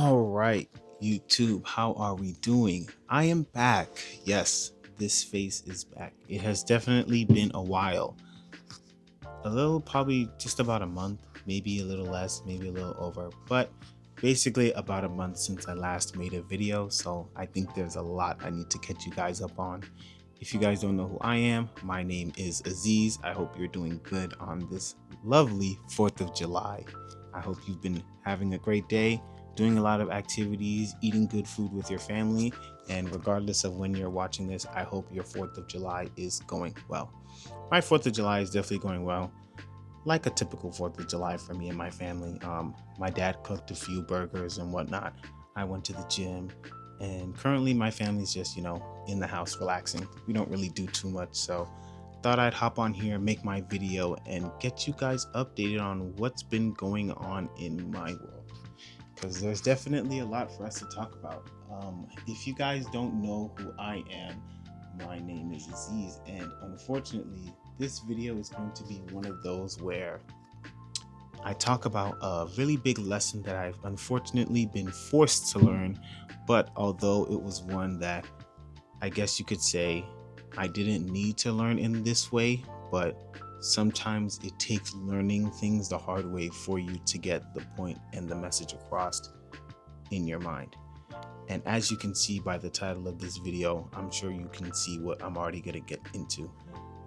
All right, YouTube, how are we doing? I am back. Yes, this face is back. It has definitely been a while. A little, probably just about a month, maybe a little less, maybe a little over, but basically about a month since I last made a video. So I think there's a lot I need to catch you guys up on. If you guys don't know who I am, my name is Aziz. I hope you're doing good on this lovely 4th of July. I hope you've been having a great day, doing a lot of activities, eating good food with your family, and regardless of when you're watching this, I hope your 4th of July is going well. My 4th of July is definitely going well, like a typical 4th of July for me and my family. My dad cooked a few burgers and whatnot. I went to the gym, and currently my family's just, in the house relaxing. We don't really do too much, so thought I'd hop on here, make my video, and get you guys updated on what's been going on in my world. Because there's definitely a lot for us to talk about. If you guys don't know who I am, my name is Aziz, and unfortunately, this video is going to be one of those where I talk about a really big lesson that I've unfortunately been forced to learn, but although it was one that I guess you could say I didn't need to learn in this way, but sometimes it takes learning things the hard way for you to get the point and the message across in your mind. And as you can see by the title of this video, I'm sure you can see what I'm already going to get into.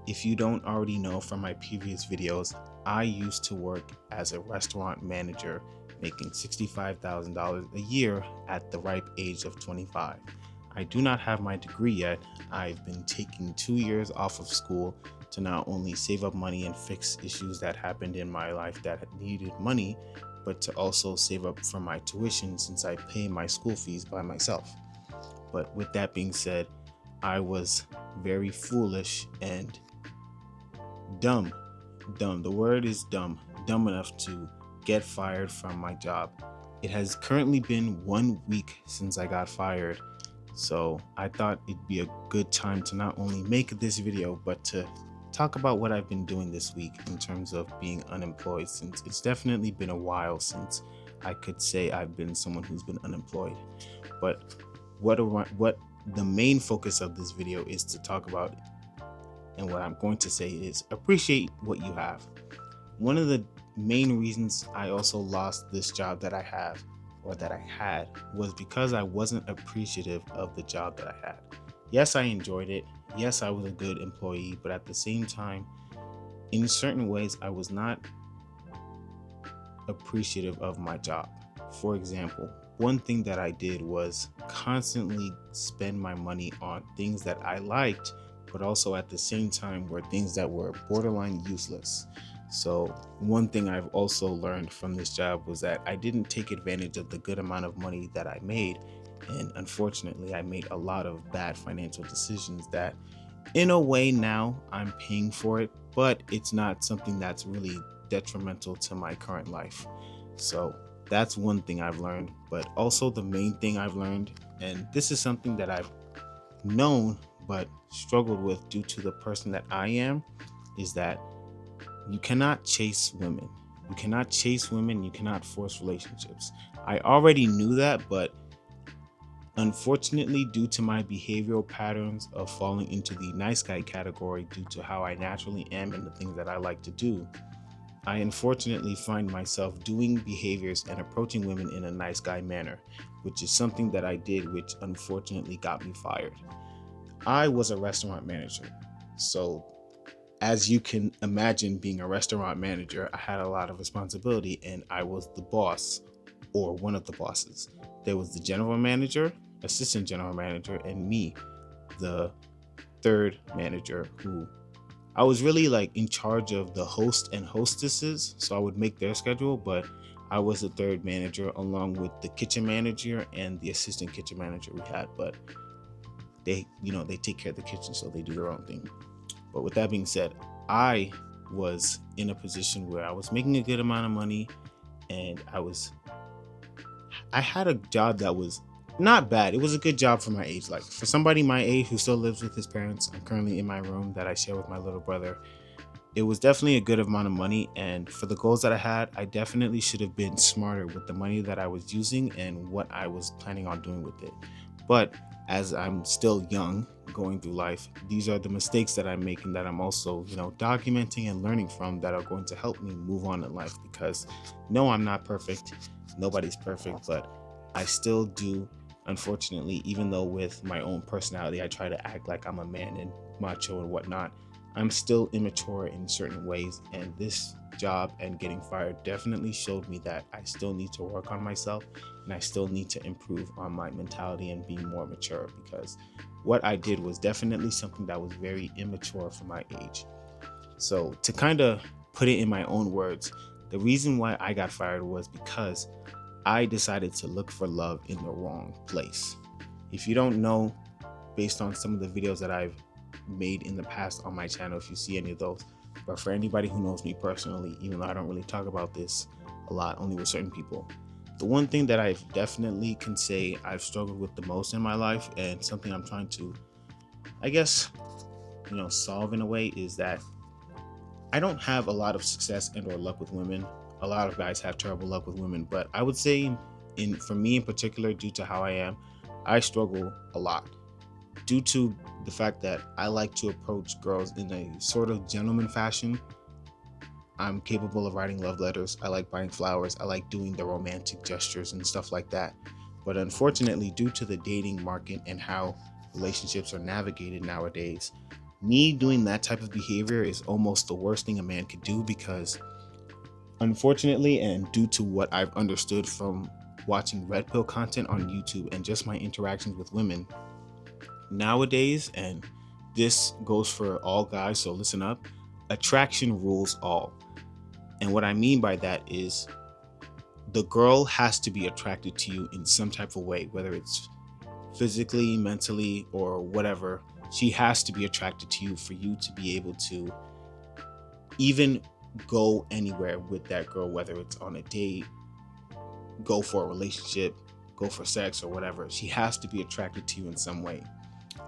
If you don't already know from my previous videos, I used to work as a restaurant manager, making $65,000 a year at the ripe age of 25. I do not have my degree yet. I've been taking 2 years off of school to not only save up money and fix issues that happened in my life that needed money, but to also save up for my tuition since I pay my school fees by myself. But with that being said, I was very foolish and dumb. The word is dumb. Dumb enough to get fired from my job. It has currently been 1 week since I got fired. So I thought it'd be a good time to not only make this video, but to talk about what I've been doing this week in terms of being unemployed, since it's definitely been a while since I could say I've been someone who's been unemployed. But what the main focus of this video is to talk about, and what I'm going to say is appreciate what you have. One of the main reasons I also lost this job that I have, or that I had, was because I wasn't appreciative of the job that I had. Yes, I enjoyed it. Yes, I was a good employee, but at the same time, in certain ways, I was not appreciative of my job. For example, one thing that I did was constantly spend my money on things that I liked, but also at the same time were things that were borderline useless. So one thing I've also learned from this job was that I didn't take advantage of the good amount of money that I made. And unfortunately, I made a lot of bad financial decisions that in a way now I'm paying for it, but it's not something that's really detrimental to my current life. So that's one thing I've learned. But also the main thing I've learned, and this is something that I've known but struggled with due to the person that I am, is that you cannot chase women. You cannot chase women. You cannot force relationships. I already knew that, but unfortunately, due to my behavioral patterns of falling into the nice guy category due to how I naturally am and the things that I like to do, I unfortunately find myself doing behaviors and approaching women in a nice guy manner, which is something that I did, which unfortunately got me fired. I was a restaurant manager, so as you can imagine, being a restaurant manager, I had a lot of responsibility, and I was the boss, or one of the bosses. There was the general manager, assistant general manager, and me, the third manager, who I was really like in charge of the host and hostesses. So I would make their schedule, but I was the third manager along with the kitchen manager and the assistant kitchen manager we had. But they take care of the kitchen, so they do their own thing. But with that being said, I was in a position where I was making a good amount of money, and I had a job that was not bad. It was a good job for my age. Like for somebody my age who still lives with his parents, I'm currently in my room that I share with my little brother. It was definitely a good amount of money, and for the goals that I had, I definitely should have been smarter with the money that I was using and what I was planning on doing with it. But as I'm still young, going through life, these are the mistakes that I'm making that I'm also, documenting and learning from, that are going to help me move on in life. Because no, I'm not perfect. Nobody's perfect, but I still do, unfortunately, even though with my own personality, I try to act like I'm a man and macho and whatnot, I'm still immature in certain ways. And this job and getting fired definitely showed me that I still need to work on myself, and I still need to improve on my mentality and be more mature, because what I did was definitely something that was very immature for my age. So, to kind of put it in my own words, the reason why I got fired was because I decided to look for love in the wrong place. If you don't know, based on some of the videos that I've made in the past on my channel, if you see any of those, but for anybody who knows me personally, even though I don't really talk about this a lot, only with certain people, the one thing that I've definitely can say I've struggled with the most in my life, and something I'm trying to, I guess, solve in a way, is that I don't have a lot of success and or luck with women. A lot of guys have terrible luck with women, but I would say, in for me in particular, due to how I am, I struggle a lot due to the fact that I like to approach girls in a sort of gentleman fashion. I'm capable of writing love letters. I like buying flowers. I like doing the romantic gestures and stuff like that. But unfortunately, due to the dating market and how relationships are navigated nowadays, me doing that type of behavior is almost the worst thing a man could do, because unfortunately, and due to what I've understood from watching red pill content on YouTube and just my interactions with women nowadays, and this goes for all guys, so listen up, attraction rules all. And what I mean by that is, the girl has to be attracted to you in some type of way, whether it's physically, mentally, or whatever. She has to be attracted to you for you to be able to even go anywhere with that girl, whether it's on a date, go for a relationship, go for sex, or whatever. She has to be attracted to you in some way.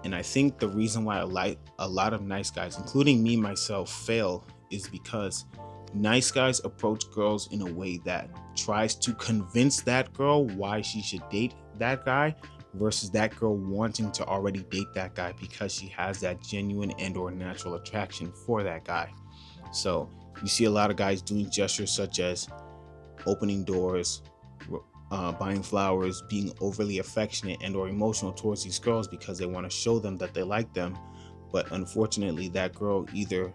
And I think the reason why a lot of nice guys, including me myself, fail is because nice guys approach girls in a way that tries to convince that girl why she should date that guy, versus that girl wanting to already date that guy because she has that genuine and or natural attraction for that guy. So you see a lot of guys doing gestures such as opening doors, buying flowers, being overly affectionate and or emotional towards these girls because they want to show them that they like them. But unfortunately, that girl either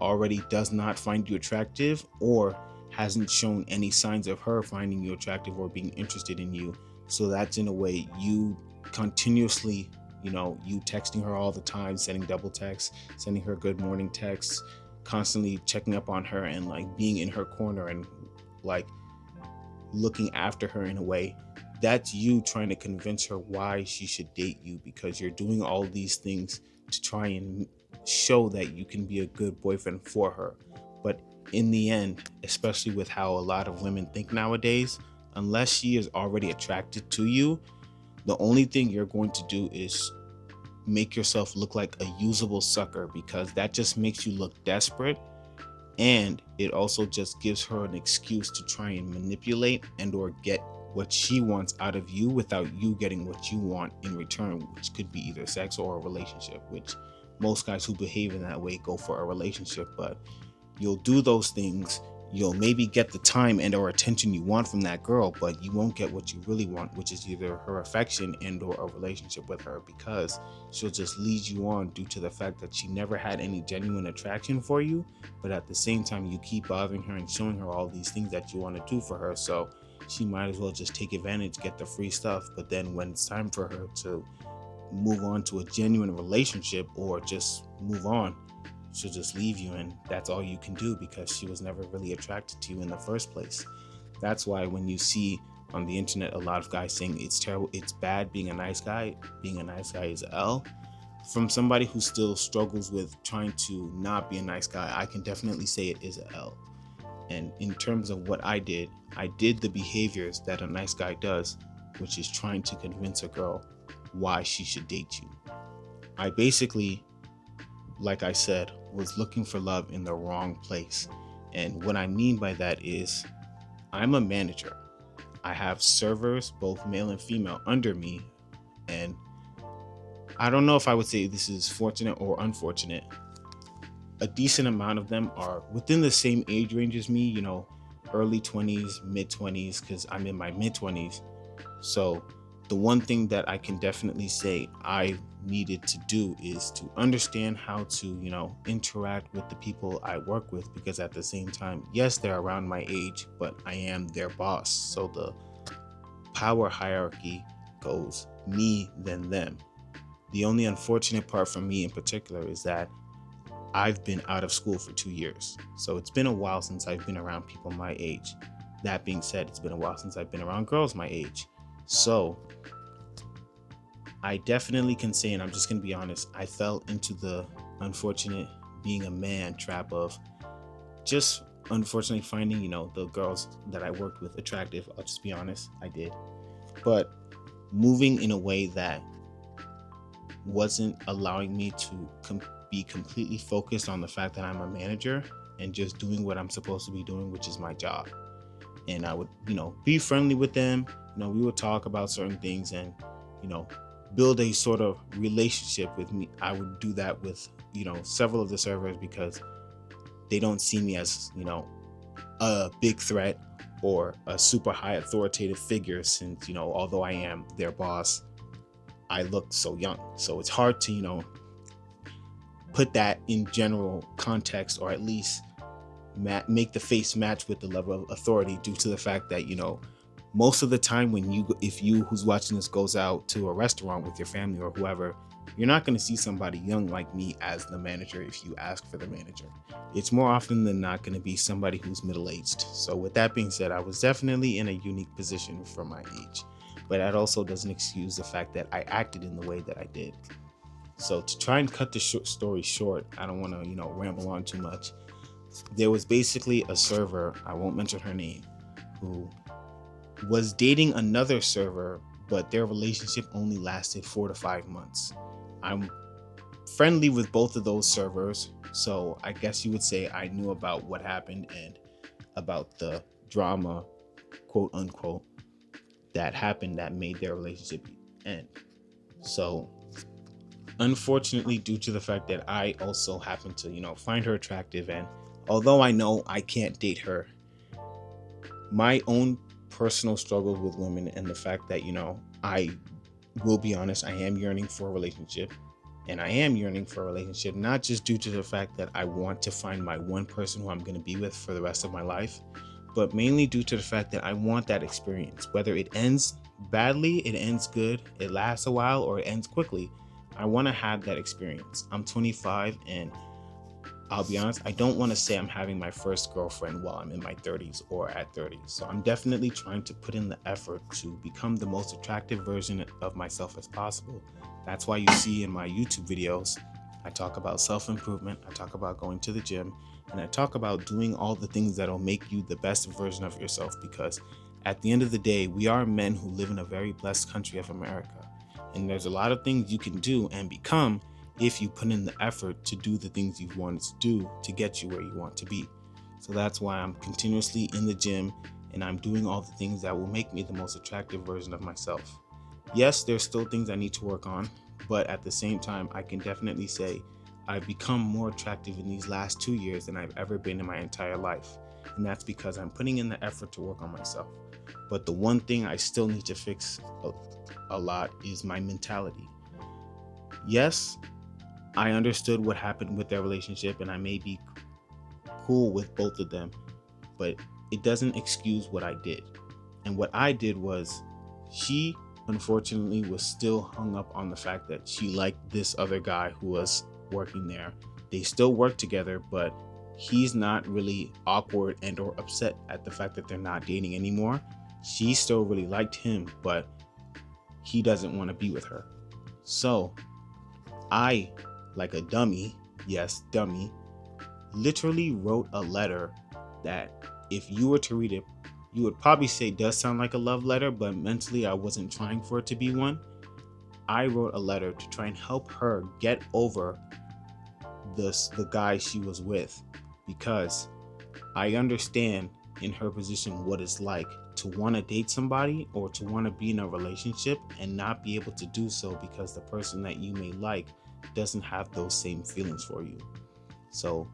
already does not find you attractive, or hasn't shown any signs of her finding you attractive or being interested in you. So that's, in a way, you continuously, you texting her all the time, sending double texts, sending her good morning texts, constantly checking up on her and like being in her corner and like looking after her in a way. That's you trying to convince her why she should date you, because you're doing all these things to try and show that you can be a good boyfriend for her. But in the end, especially with how a lot of women think nowadays, unless she is already attracted to you, the only thing you're going to do is make yourself look like a usable sucker, because that just makes you look desperate, and it also just gives her an excuse to try and manipulate and or get what she wants out of you without you getting what you want in return, which could be either sex or a relationship, which most guys who behave in that way go for a relationship. But you'll do those things, you'll maybe get the time and or attention you want from that girl, but you won't get what you really want, which is either her affection and or a relationship with her, because she'll just lead you on due to the fact that she never had any genuine attraction for you. But at the same time, you keep bothering her and showing her all these things that you want to do for her, so she might as well just take advantage, get the free stuff. But then when it's time for her to move on to a genuine relationship or just move on, she'll just leave you, and that's all you can do, because she was never really attracted to you in the first place. That's why when you see on the internet a lot of guys saying it's terrible, it's bad being a nice guy, being a nice guy is L, from somebody who still struggles with trying to not be a nice guy, I can definitely say it is a L. And in terms of what I did the behaviors that a nice guy does, which is trying to convince a girl why she should date you. I basically, like I said, was looking for love in the wrong place. And what I mean by that is I'm a manager. I have servers, both male and female, under me. And I don't know if I would say this is fortunate or unfortunate. A decent amount of them are within the same age range as me, early 20s, mid 20s, because I'm in my mid 20s. So, the one thing that I can definitely say I needed to do is to understand how to, interact with the people I work with, because at the same time, yes, they're around my age, but I am their boss. So, the power hierarchy goes me, then them. The only unfortunate part for me in particular is that I've been out of school for 2 years. So it's been a while since I've been around people my age. That being said, it's been a while since I've been around girls my age. So I definitely can say, and I'm just going to be honest, I fell into the unfortunate being a man trap of just unfortunately finding, the girls that I worked with attractive. I'll just be honest, I did. But moving in a way that wasn't allowing me to be completely focused on the fact that I'm a manager and just doing what I'm supposed to be doing, which is my job. And I would, be friendly with them. We would talk about certain things and, you know, build a sort of relationship with me. I would do that with, several of the servers because they don't see me as, a big threat or a super high authoritative figure since, although I am their boss, I look so young. So it's hard to, put that in general context, or at least make the face match with the level of authority, due to the fact that, most of the time if you who's watching this goes out to a restaurant with your family or whoever, you're not going to see somebody young like me as the manager. If you ask for the manager, it's more often than not going to be somebody who's middle-aged. So with that being said, I was definitely in a unique position for my age, but that also doesn't excuse the fact that I acted in the way that I did. So to try and cut the story short, I don't want to, ramble on too much. There was basically a server, I won't mention her name, who was dating another server, but their relationship only lasted 4 to 5 months. I'm friendly with both of those servers, so I guess you would say I knew about what happened and about the drama, quote unquote, that happened that made their relationship end. So unfortunately, due to the fact that I also happen to, find her attractive, and although I know I can't date her, my own personal struggles with women and the fact that, I will be honest, I am yearning for a relationship. And I am yearning for a relationship, not just due to the fact that I want to find my one person who I'm going to be with for the rest of my life, but mainly due to the fact that I want that experience. Whether it ends badly, it ends good, it lasts a while, or it ends quickly, I want to have that experience. I'm 25, and I'll be honest, I don't want to say I'm having my first girlfriend while I'm in my 30s or at 30. So I'm definitely trying to put in the effort to become the most attractive version of myself as possible. That's why you see in my YouTube videos, I talk about self-improvement, I talk about going to the gym, and I talk about doing all the things that'll make you the best version of yourself, because at the end of the day, we are men who live in a very blessed country of America. And there's a lot of things you can do and become if you put in the effort to do the things you've wanted to do to get you where you want to be. So that's why I'm continuously in the gym, and I'm doing all the things that will make me the most attractive version of myself. Yes, there's still things I need to work on, but at the same time, I can definitely say I've become more attractive in these last 2 years than I've ever been in my entire life. And that's because I'm putting in the effort to work on myself. But the one thing I still need to fix a lot is my mentality. Yes, I understood what happened with their relationship, and I may be cool with both of them, but it doesn't excuse what I did. And what I did was, she unfortunately was still hung up on the fact that she liked this other guy who was working there. They still work together, but he's not really awkward and or upset at the fact that they're not dating anymore. She still really liked him, but he doesn't want to be with her. So I, like a dummy, yes, dummy, literally wrote a letter that, if you were to read it, you would probably say does sound like a love letter, but mentally I wasn't trying for it to be one. I wrote a letter to try and help her get over the guy she was with, because I understand in her position what it's like to want to date somebody or to want to be in a relationship and not be able to do so because the person that you may like doesn't have those same feelings for you. So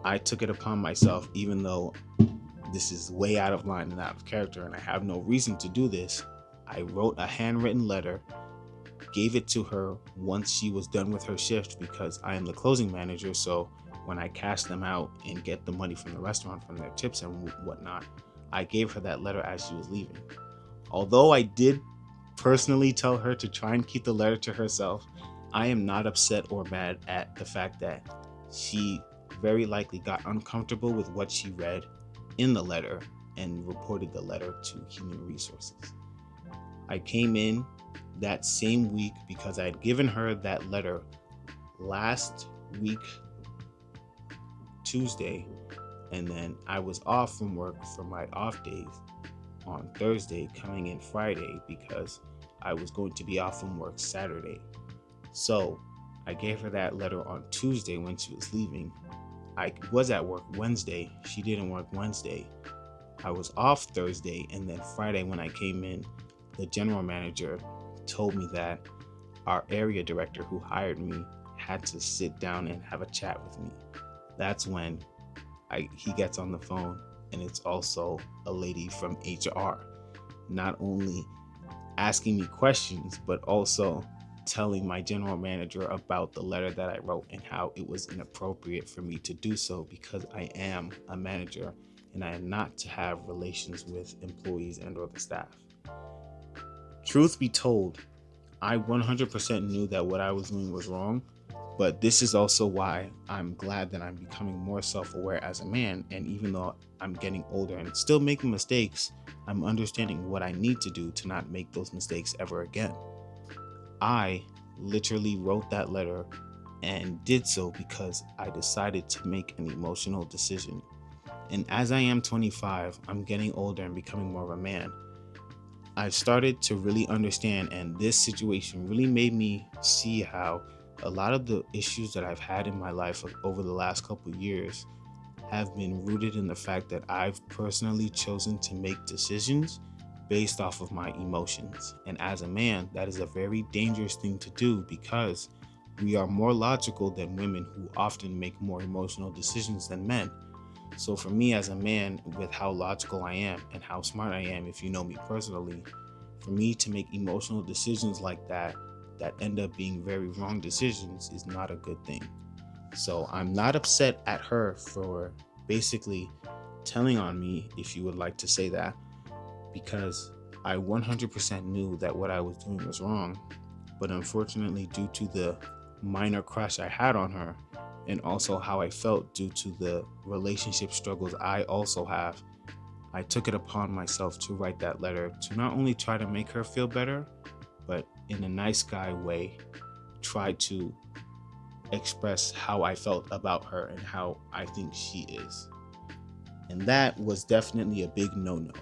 I took it upon myself, even though this is way out of line and out of character and I have no reason to do this. I wrote a handwritten letter, gave it to her once she was done with her shift because I am the closing manager. So when I cash them out and get the money from the restaurant from their tips and whatnot, I gave her that letter as she was leaving. Although I did personally tell her to try and keep the letter to herself, I am not upset or mad at the fact that she very likely got uncomfortable with what she read in the letter and reported the letter to Human Resources. I came in that same week because I had given her that letter last week, Tuesday, and then I was off from work for my off days on Thursday, coming in Friday because I was going to be off from work Saturday. So I gave her that letter on Tuesday when she was leaving. I was at work Wednesday. She didn't work Wednesday. I was off Thursday, and then Friday when I came in, the general manager told me that our area director who hired me had to sit down and have a chat with me. That's when he gets on the phone, and it's also a lady from HR, not only asking me questions, but also telling my general manager about the letter that I wrote and how it was inappropriate for me to do so because I am a manager and I am not to have relations with employees and or the staff. Truth be told, I 100% knew that what I was doing was wrong, but this is also why I'm glad that I'm becoming more self-aware as a man. And even though I'm getting older and still making mistakes, I'm understanding what I need to do to not make those mistakes ever again. I literally wrote that letter and did so because I decided to make an emotional decision. And as I am 25, I'm getting older and becoming more of a man. I've started to really understand, and this situation really made me see how a lot of the issues that I've had in my life over the last couple of years have been rooted in the fact that I've personally chosen to make decisions based off of my emotions. And as a man, that is a very dangerous thing to do because we are more logical than women who often make more emotional decisions than men. So for me as a man, with how logical I am and how smart I am, if you know me personally, for me to make emotional decisions like that end up being very wrong decisions is not a good thing. So I'm not upset at her for basically telling on me, if you would like to say that, because I 100% knew that what I was doing was wrong. But unfortunately, due to the minor crush I had on her, and also how I felt due to the relationship struggles I also have, I took it upon myself to write that letter to not only try to make her feel better, but in a nice guy way, try to express how I felt about her and how I think she is. And that was definitely a big no-no.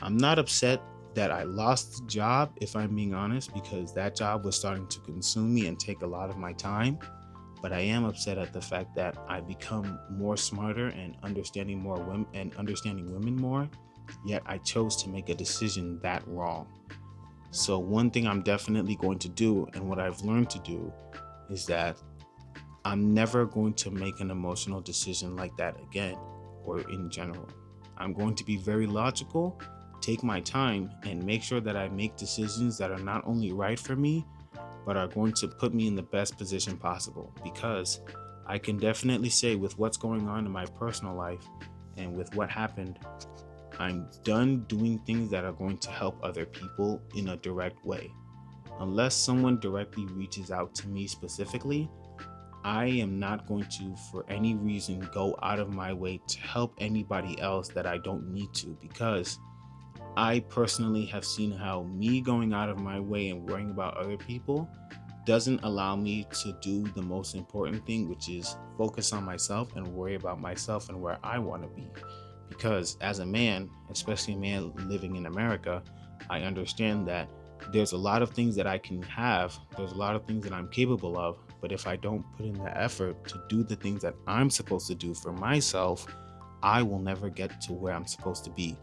I'm not upset that I lost the job, if I'm being honest, because that job was starting to consume me and take a lot of my time. But I am upset at the fact that I become more smarter and understanding more women and understanding women more, yet I chose to make a decision that wrong. So one thing I'm definitely going to do, and what I've learned to do, is that I'm never going to make an emotional decision like that again, or in general. I'm going to be very logical, take my time, and make sure that I make decisions that are not only right for me, but are going to put me in the best position possible. Because I can definitely say, with what's going on in my personal life and with what happened, I'm done doing things that are going to help other people in a direct way. Unless someone directly reaches out to me specifically, I am not going to, for any reason, go out of my way to help anybody else that I don't need to, because I personally have seen how me going out of my way and worrying about other people doesn't allow me to do the most important thing, which is focus on myself and worry about myself and where I want to be. Because as a man, especially a man living in America, I understand that there's a lot of things that I can have, there's a lot of things that I'm capable of, But if I don't put in the effort to do the things that I'm supposed to do for myself, I will never get to where I'm supposed to be.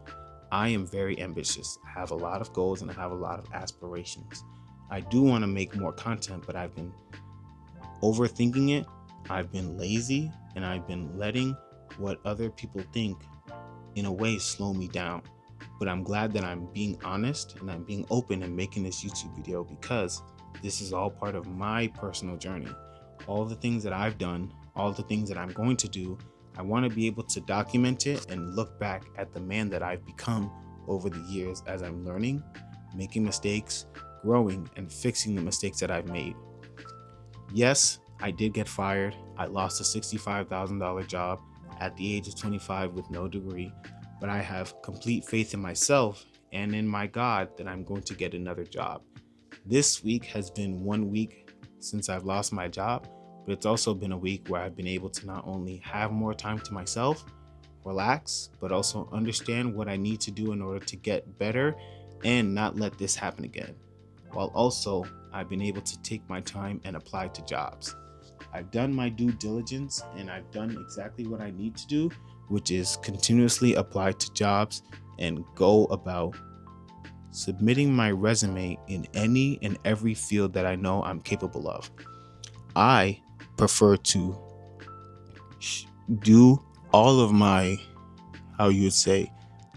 I am very ambitious. I have a lot of goals and I have a lot of aspirations. I do want to make more content, but I've been overthinking it. I've been lazy and I've been letting what other people think in a way slow me down. But I'm glad that I'm being honest and I'm being open and making this YouTube video because this is all part of my personal journey. All the things that I've done, all the things that I'm going to do, I want to be able to document it and look back at the man that I've become over the years as I'm learning, making mistakes, growing, and fixing the mistakes that I've made. Yes, I did get fired. I lost a $65,000 job at the age of 25 with no degree, but I have complete faith in myself and in my God that I'm going to get another job. This week has been 1 week since I've lost my job, but it's also been a week where I've been able to not only have more time to myself, relax, but also understand what I need to do in order to get better and not let this happen again. While also, I've been able to take my time and apply to jobs. I've done my due diligence and I've done exactly what I need to do, which is continuously apply to jobs and go about submitting my resume in any and every field that I know I'm capable of. I prefer to do all of my, how you would say,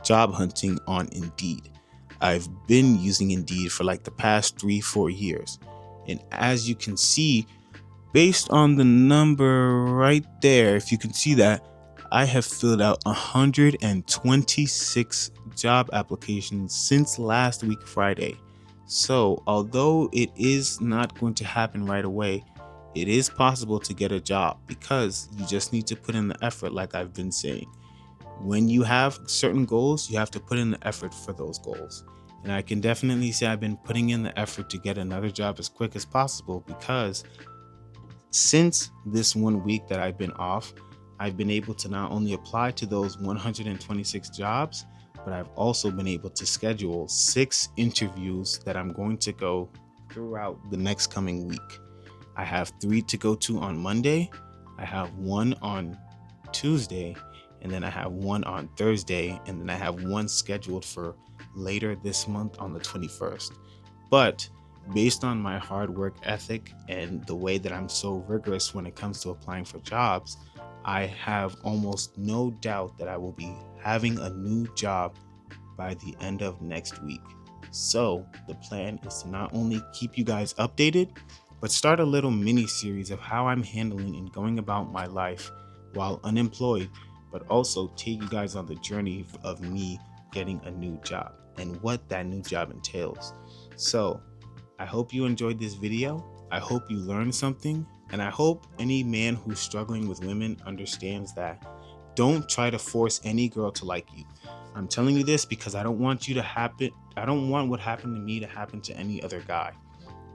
job hunting on Indeed. I've been using Indeed for like the past 3-4 years. And as you can see, based on the number right there, if you can see that, I have filled out 126 job applications since last week, Friday. So, although it is not going to happen right away, it is possible to get a job because you just need to put in the effort, like I've been saying. When you have certain goals, you have to put in the effort for those goals. And I can definitely say I've been putting in the effort to get another job as quick as possible because since this 1 week that I've been off, I've been able to not only apply to those 126 jobs, but I've also been able to schedule 6 interviews that I'm going to go throughout the next coming week. I have 3 to go to on Monday, I have 1 on Tuesday, and then I have 1 on Thursday, and then I have 1 scheduled for later this month on the 21st. But based on my hard work ethic and the way that I'm so rigorous when it comes to applying for jobs, I have almost no doubt that I will be having a new job by the end of next week. So the plan is to not only keep you guys updated, but start a little mini series of how I'm handling and going about my life while unemployed, but also take you guys on the journey of me getting a new job and what that new job entails. So I hope you enjoyed this video. I hope you learned something. And I hope any man who's struggling with women understands that don't try to force any girl to like you. I'm telling you this because I don't want what happened to me to happen to any other guy.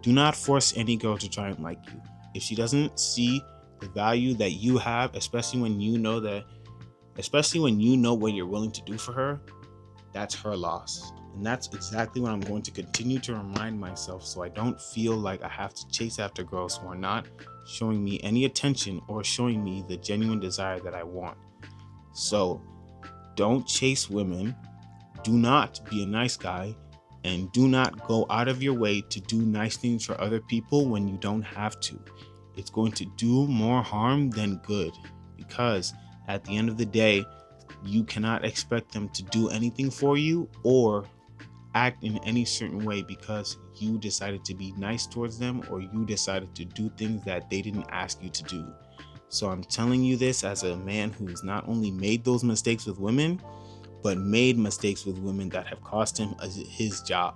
Do not force any girl to try and like you. If she doesn't see the value that you have, especially when you know what you're willing to do for her, that's her loss. And that's exactly what I'm going to continue to remind myself so I don't feel like I have to chase after girls who are not showing me any attention or showing me the genuine desire that I want. So don't chase women, do not be a nice guy, and do not go out of your way to do nice things for other people when you don't have to. It's going to do more harm than good because at the end of the day, you cannot expect them to do anything for you or act in any certain way because you decided to be nice towards them or you decided to do things that they didn't ask you to do. So I'm telling you this as a man who's not only made those mistakes with women, but made mistakes with women that have cost him his job.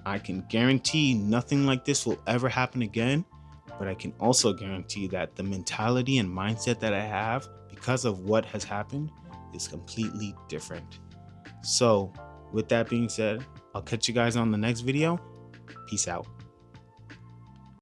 I can guarantee nothing like this will ever happen again, but I can also guarantee that the mentality and mindset that I have because of what has happened is completely different. So with that being said, I'll catch you guys on the next video. Peace out.